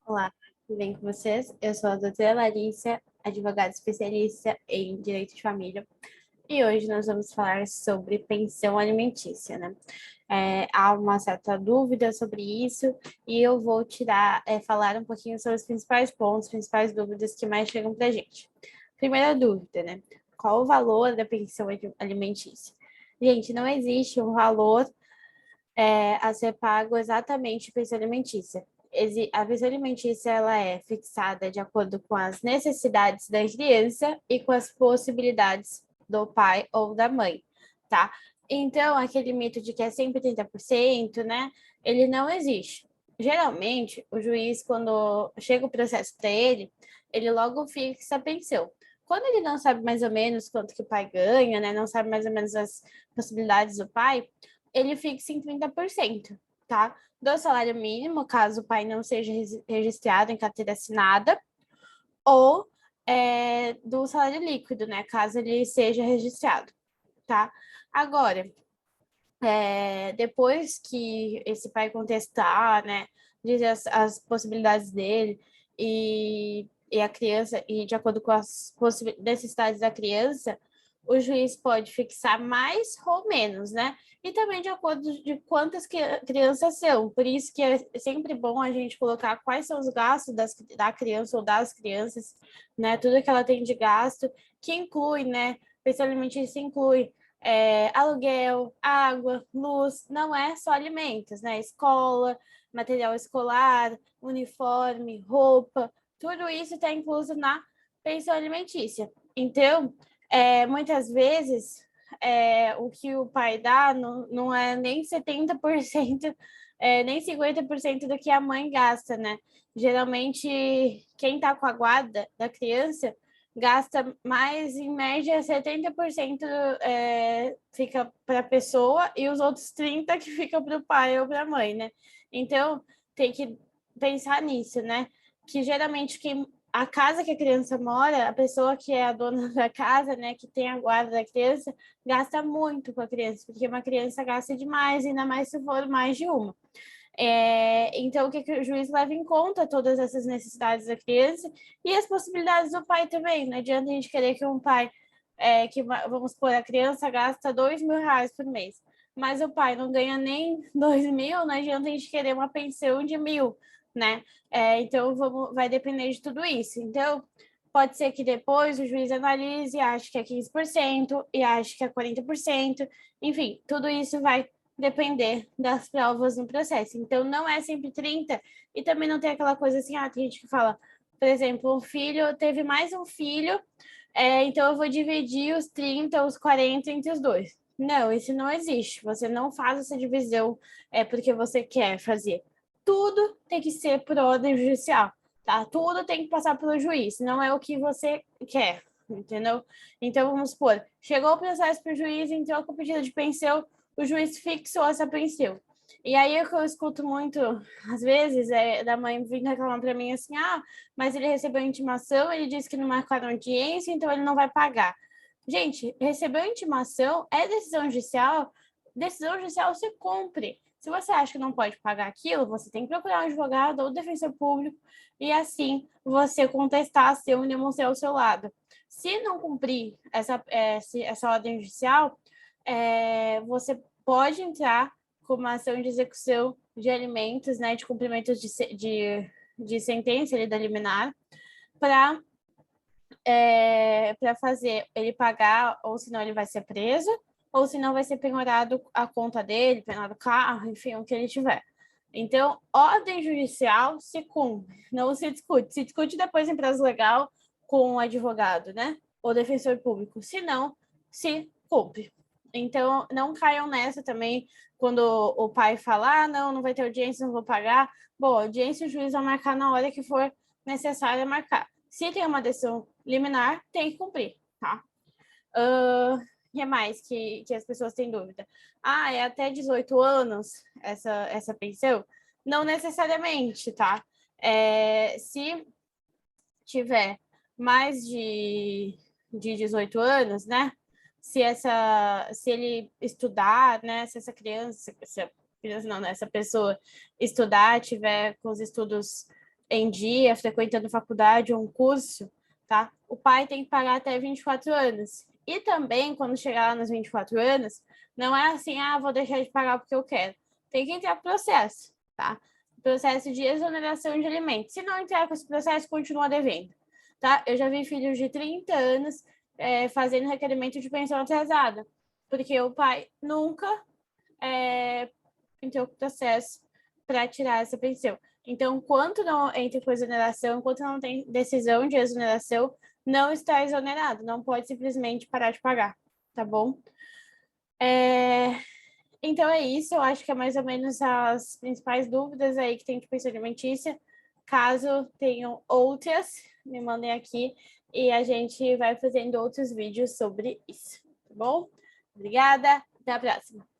Olá, tudo bem com vocês? Eu sou a doutora Larissa, advogada especialista em direito de família, e hoje nós vamos falar sobre pensão alimentícia, né? Há uma certa dúvida sobre isso, e eu vou falar um pouquinho sobre os principais pontos, principais dúvidas que mais chegam para a gente. Primeira dúvida, né? Qual o valor da pensão alimentícia? Gente, não existe um valor a ser pago exatamente pensão alimentícia. A pensão alimentícia ela é fixada de acordo com as necessidades da criança e com as possibilidades do pai ou da mãe, tá? Então, aquele mito de que é sempre 30%, né? Ele não existe. Geralmente, o juiz, quando chega o processo para ele, ele logo fixa a pensão. Quando ele não sabe mais ou menos quanto que o pai ganha, né? Não sabe mais ou menos as possibilidades do pai, ele fixa em 30%, tá? Do salário mínimo, caso o pai não seja registrado em carteira assinada, ou do salário líquido, né? Caso ele seja registrado, tá? Agora, depois que esse pai contestar, né? Dizer as possibilidades dele e a criança, e de acordo com as necessidades da criança, o juiz pode fixar mais ou menos, né? E também de acordo de quantas crianças são. Por isso que é sempre bom a gente colocar quais são os gastos da criança ou das crianças, né? Tudo que ela tem de gasto, que inclui, né? Especialmente isso inclui aluguel, água, luz, não é só alimentos, né? Escola, material escolar, uniforme, roupa, tudo isso está incluso na pensão alimentícia. Então, muitas vezes, o que o pai dá não é nem 70%, nem 50% do que a mãe gasta, né? Geralmente, quem está com a guarda da criança gasta mais, em média, 70% fica para a pessoa e os outros 30% que fica para o pai ou para a mãe, né? Então, tem que pensar nisso, né? Que geralmente a casa que a criança mora, a pessoa que é a dona da casa, né, que tem a guarda da criança, gasta muito com a criança, porque uma criança gasta demais, ainda mais se for mais de uma. Então, o que o juiz leva em conta todas essas necessidades da criança e as possibilidades do pai também. Não adianta a gente querer que um pai, vamos supor, a criança gasta R$ 2.000 por mês, mas o pai não ganha nem 2.000, não adianta a gente querer uma pensão de 1.000, né? Então, vai depender de tudo isso. Então, pode ser que depois o juiz analise e ache que é 15% e ache que é 40%. Enfim, tudo isso vai depender das provas no processo. Então, não é sempre 30, e também não tem aquela coisa assim, tem gente que fala, por exemplo, um filho teve mais um filho, então eu vou dividir os 30, os 40 entre os dois. Não, isso não existe. Você não faz essa divisão porque você quer fazer. Tudo tem que ser por ordem judicial, tá? Tudo tem que passar pelo juiz, não é o que você quer, entendeu? Então, vamos supor, chegou o processo para o juiz, entrou com o pedido de pensão, o juiz fixou essa pensão. E aí o que eu escuto muito, às vezes, da mãe vindo reclamar para mim assim, mas ele recebeu intimação, ele disse que não marcaram audiência, então ele não vai pagar. Gente, recebeu intimação, é decisão judicial se cumpre. Se você acha que não pode pagar aquilo, você tem que procurar um advogado ou defensor público e assim você contestar se eu demonstrar ao seu lado. Se não cumprir essa ordem judicial, você pode entrar com uma ação de execução de alimentos, né, de cumprimentos de sentença ali, da liminar, para fazer ele pagar, ou senão ele vai ser preso, ou senão vai ser penhorado a conta dele, penhorado o carro, enfim, o que ele tiver. Então, ordem judicial se cumpre, não se discute. Se discute depois em prazo legal com o advogado, né? Ou defensor público. Se não, se cumpre. Então, não caiam nessa também quando o pai fala, não vai ter audiência, não vou pagar. Bom, audiência o juiz vai marcar na hora que for necessário marcar. Se tem uma decisão liminar, tem que cumprir, tá? E é mais que as pessoas têm dúvida. É até 18 anos essa pensão? Não necessariamente, tá? Se tiver mais de 18 anos, né? Se ele estudar, né? Se essa criança, se a criança não, né? Essa pessoa estudar, tiver com os estudos em dia, frequentando faculdade ou um curso, tá? O pai tem que pagar até 24 anos. E também, quando chegar lá nos 24 anos, não é assim, vou deixar de pagar porque eu quero. Tem que entrar processo, tá? Processo de exoneração de alimentos. Se não entrar com esse processo, continua devendo, tá? Eu já vi filhos de 30 anos fazendo requerimento de pensão atrasada, porque o pai nunca entrou com processo para tirar essa pensão. Então, enquanto não entra com exoneração, enquanto não tem decisão de exoneração, não está exonerado, não pode simplesmente parar de pagar, tá bom? Então é isso, eu acho que é mais ou menos as principais dúvidas aí que tem de pensão alimentícia. Caso tenham outras, me mandem aqui e a gente vai fazendo outros vídeos sobre isso, tá bom? Obrigada, até a próxima.